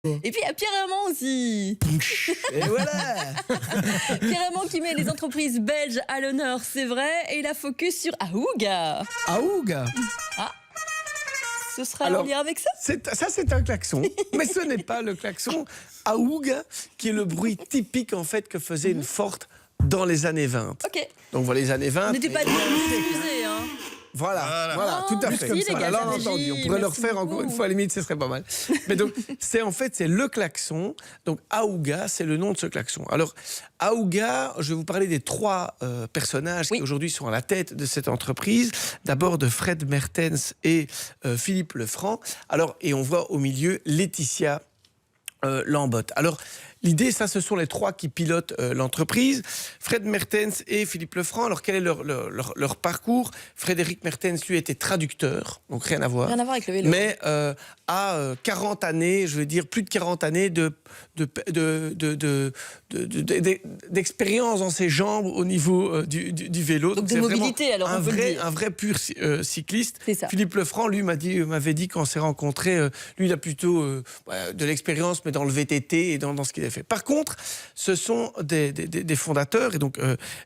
Et puis il y a Pierre Hermand aussi. Et voilà. Pierre Hermand qui met les entreprises belges à l'honneur, c'est vrai. Et il a focus sur Aouga. Aouga. Ce sera en lien avec ça? Ça, c'est un klaxon. Mais ce n'est pas le klaxon Aouga, qui est le bruit typique, en fait, que faisait une Ford dans les années 20. Ok. Donc, voilà, les années 20. On n'était pas diffusé, hein. Voilà, tout à fait. Merci, les gars, Alors, ça entendu, on pourrait le refaire encore une fois, à la limite, ce serait pas mal. Mais donc, c'est le klaxon. Donc, Aouga, c'est le nom de ce klaxon. Alors, Aouga, je vais vous parler des trois personnages qui aujourd'hui sont à la tête de cette entreprise. D'abord de Fred Mertens et Philippe Lefranc. Alors, et on voit au milieu Laetitia Lambotte. Alors, l'idée, ce sont les trois qui pilotent l'entreprise. Fred Mertens et Philippe Lefranc. Alors, quel est leur parcours? Frédéric Mertens, lui, était traducteur, donc rien à voir. Rien à voir avec le vélo. Mais a 40 années, je veux dire plus de 40 années d'expérience dans ses jambes au niveau du vélo. Donc de mobilité, alors un vrai pur cycliste. Philippe Lefranc, lui, m'avait dit quand on s'est rencontrés, lui, il a plutôt de l'expérience, mais dans le VTT et dans ce qu'il a fait. Par contre, ce sont des fondateurs, et donc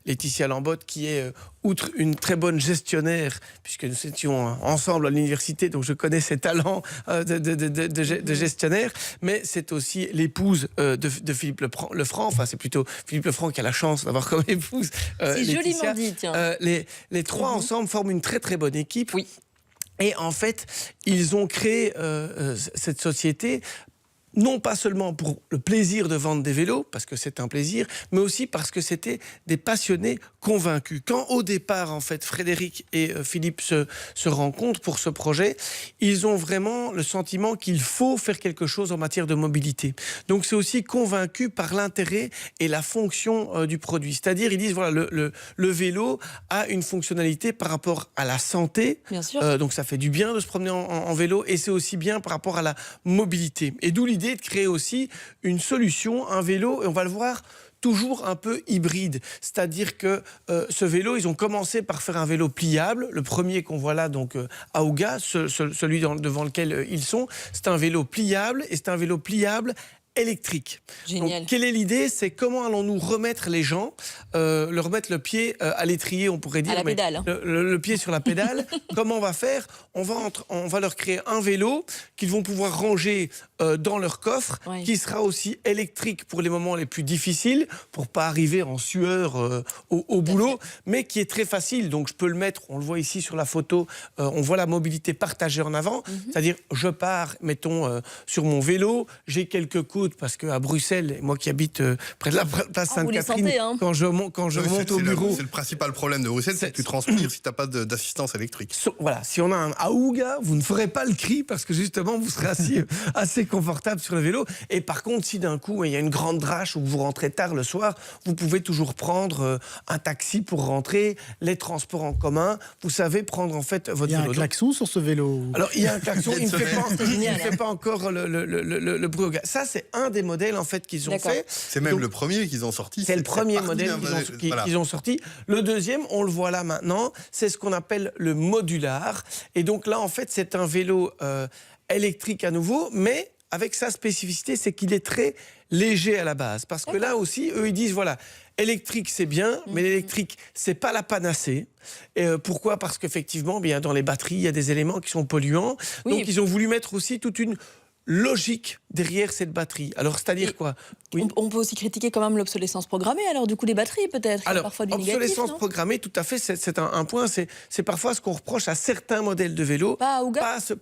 Laetitia Lambotte, qui est, outre une très bonne gestionnaire, puisque nous étions ensemble à l'université, donc je connais ses talents de gestionnaire, mais c'est aussi l'épouse de Philippe Lefranc. Enfin, c'est plutôt Philippe Lefranc qui a la chance d'avoir comme épouse c'est Laetitia. joliment dit, tiens. Les trois ensemble forment une très très bonne équipe. Oui. Et en fait, ils ont créé cette société non pas seulement pour le plaisir de vendre des vélos, parce que c'est un plaisir, mais aussi parce que c'était des passionnés convaincus. Quand au départ, en fait, Frédéric et Philippe se rencontrent pour ce projet, ils ont vraiment le sentiment qu'il faut faire quelque chose en matière de mobilité. Donc c'est aussi convaincu par l'intérêt et la fonction du produit. C'est-à-dire, ils disent, voilà, le vélo a une fonctionnalité par rapport à la santé. Bien sûr. Donc ça fait du bien de se promener en vélo, et c'est aussi bien par rapport à la mobilité. Et d'où l'idée de créer aussi une solution, un vélo, et on va le voir, toujours un peu hybride. C'est-à-dire que ce vélo, ils ont commencé par faire un vélo pliable. Le premier qu'on voit là, donc Aouga, celui devant lequel ils sont, c'est un vélo pliable, et c'est un vélo pliable électrique. Génial. Donc, quelle est l'idée? C'est comment allons-nous remettre les gens, leur remettre le pied à l'étrier, on pourrait dire, à la pédale. le pied sur la pédale. Comment on va faire? On va leur créer un vélo qu'ils vont pouvoir ranger dans leur coffre, qui sera aussi électrique pour les moments les plus difficiles, pour pas arriver en sueur au boulot, mais qui est très facile. Donc je peux le mettre, on le voit ici sur la photo, on voit la mobilité partagée en avant, c'est-à-dire je pars, mettons, sur mon vélo, j'ai quelques coudes, parce qu'à Bruxelles, moi qui habite près de la place Sainte-Catherine, quand je remonte au bureau... C'est le principal problème de Bruxelles, c'est que tu transpires si tu n'as pas d'assistance électrique. Voilà, si on a un Aouga, vous ne ferez pas le cri, parce que justement, vous serez assez confortable sur le vélo. Et par contre, si d'un coup, il y a une grande drache ou que vous rentrez tard le soir, vous pouvez toujours prendre un taxi pour rentrer, les transports en commun. Vous savez prendre en fait votre vélo. Il y a un klaxon sur ce vélo? Alors, il y a un klaxon, il ne fait pas encore le bruit au gaz. Ça, c'est un des modèles en fait qu'ils ont fait. C'est même le premier qu'ils ont sorti. C'est le premier modèle qu'ils ont sorti. Le deuxième, on le voit là maintenant, c'est ce qu'on appelle le modular. Et donc là, en fait, c'est un vélo électrique à nouveau, mais avec sa spécificité, c'est qu'il est très léger à la base. Parce que là aussi, eux, ils disent, voilà, électrique, c'est bien, mais l'électrique, c'est pas la panacée. Pourquoi? Parce qu'effectivement, bien, dans les batteries, il y a des éléments qui sont polluants. Oui. Donc, ils ont voulu mettre aussi toute une logique derrière cette batterie. Alors, c'est-à-dire quoi? Oui. On peut aussi critiquer quand même l'obsolescence programmée, alors du coup les batteries peut-être. Alors, parfois du obsolescence programmée, tout à fait, c'est un point, c'est parfois ce qu'on reproche à certains modèles de vélos, pas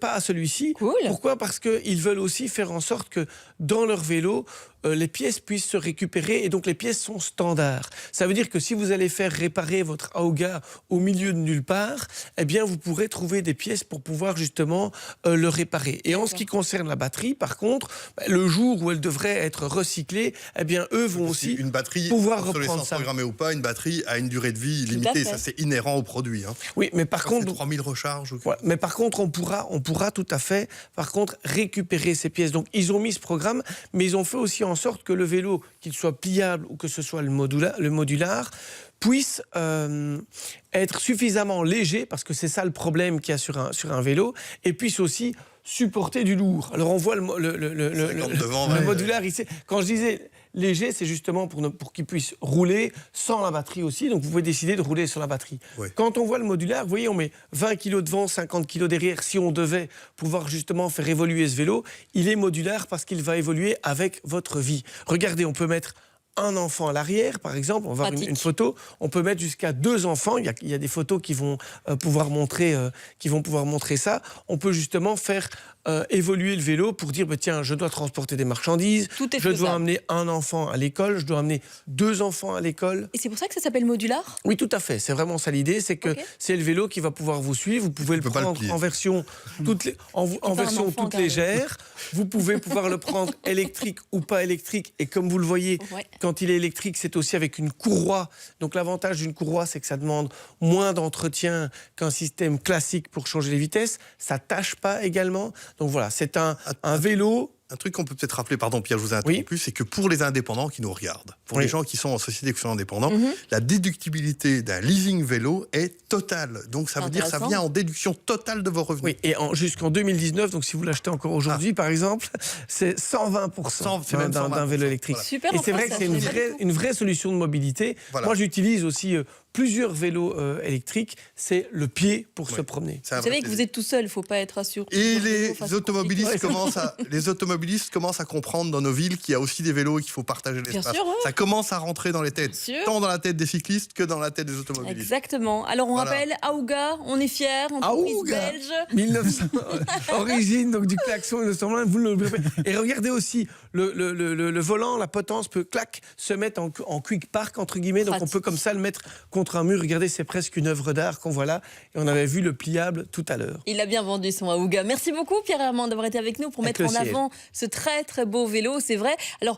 à celui-ci. Cool. Pourquoi? Parce qu'ils veulent aussi faire en sorte que dans leur vélo, les pièces puissent se récupérer, et donc les pièces sont standards. Ça veut dire que si vous allez faire réparer votre Aouga au milieu de nulle part, eh bien vous pourrez trouver des pièces pour pouvoir justement le réparer. Et en ce qui concerne la batterie, par contre, le jour où elle devrait être recyclée, eh bien eux vont aussi une batterie, pouvoir reprendre ça. Programmée ou pas, une batterie a une durée de vie limitée, ça c'est inhérent au produit. Hein. Oui, mais par contre, 3000 recharges. Voilà, mais par contre, on pourra tout à fait, par contre, récupérer ces pièces. Donc ils ont mis ce programme, mais ils ont fait aussi en sorte que le vélo, qu'il soit pliable ou que ce soit le modular, puisse être suffisamment léger, parce que c'est ça le problème qu'il y a sur un vélo, et puisse aussi supporter du lourd. Alors on voit le modulaire ici. Quand je disais léger, c'est justement pour qu'il puisse rouler sans la batterie aussi. Donc vous pouvez décider de rouler sur la batterie. Oui. Quand on voit le modulaire, vous voyez, on met 20 kg devant, 50 kg derrière. Si on devait pouvoir justement faire évoluer ce vélo, il est modulaire parce qu'il va évoluer avec votre vie. Regardez, on peut mettre un enfant à l'arrière, par exemple, on va voir une photo, on peut mettre jusqu'à 2 enfants, il y a des photos qui vont pouvoir montrer ça. On peut justement faire évoluer le vélo pour dire, tiens, je dois transporter des marchandises, je dois amener un enfant à l'école, je dois amener 2 enfants à l'école. Et c'est pour ça que ça s'appelle modulaire ? Oui, tout à fait, c'est vraiment ça l'idée, c'est que c'est le vélo qui va pouvoir vous suivre, vous pouvez le prendre en version toute légère, vous pouvez pouvoir le prendre électrique ou pas électrique, et comme vous le voyez, quand il est électrique, c'est aussi avec une courroie. Donc l'avantage d'une courroie, c'est que ça demande moins d'entretien qu'un système classique pour changer les vitesses. Ça tâche pas également. Donc voilà, c'est un vélo. Un truc qu'on peut peut-être rappeler, pardon Pierre, je vous ai interrompu, c'est que pour les indépendants qui nous regardent, pour les gens qui sont en société qui sont indépendants, la déductibilité d'un leasing vélo est totale. Donc ça veut dire que ça vient en déduction totale de vos revenus. Oui, et jusqu'en 2019, donc si vous l'achetez encore aujourd'hui, par exemple, c'est 120% d'un vélo électrique. Voilà. Super, et c'est vrai que c'est une vraie solution de mobilité. Voilà. Moi, j'utilise aussi plusieurs vélos électriques. C'est le pied pour se promener. Vous savez que vous êtes tout seul, il ne faut pas être assuré. Et les automobilistes commencent à comprendre dans nos villes qu'il y a aussi des vélos et qu'il faut partager l'espace. Ça commence à rentrer dans les têtes, tant dans la tête des cyclistes que dans la tête des automobilistes. Exactement. Alors on rappelle, Aouga, on est fiers, entreprise belge. 1900, origine donc du klaxon 1920, vous le et regardez aussi le volant, la potence peut se mettre en quick park entre guillemets, donc on peut comme ça le mettre contre un mur. Regardez, c'est presque une œuvre d'art qu'on voit là, et on avait vu le pliable tout à l'heure. Il a bien vendu son Aouga. Merci beaucoup Pierre Hermand d'avoir été avec nous pour mettre en avant ce très très beau vélo, c'est vrai. Alors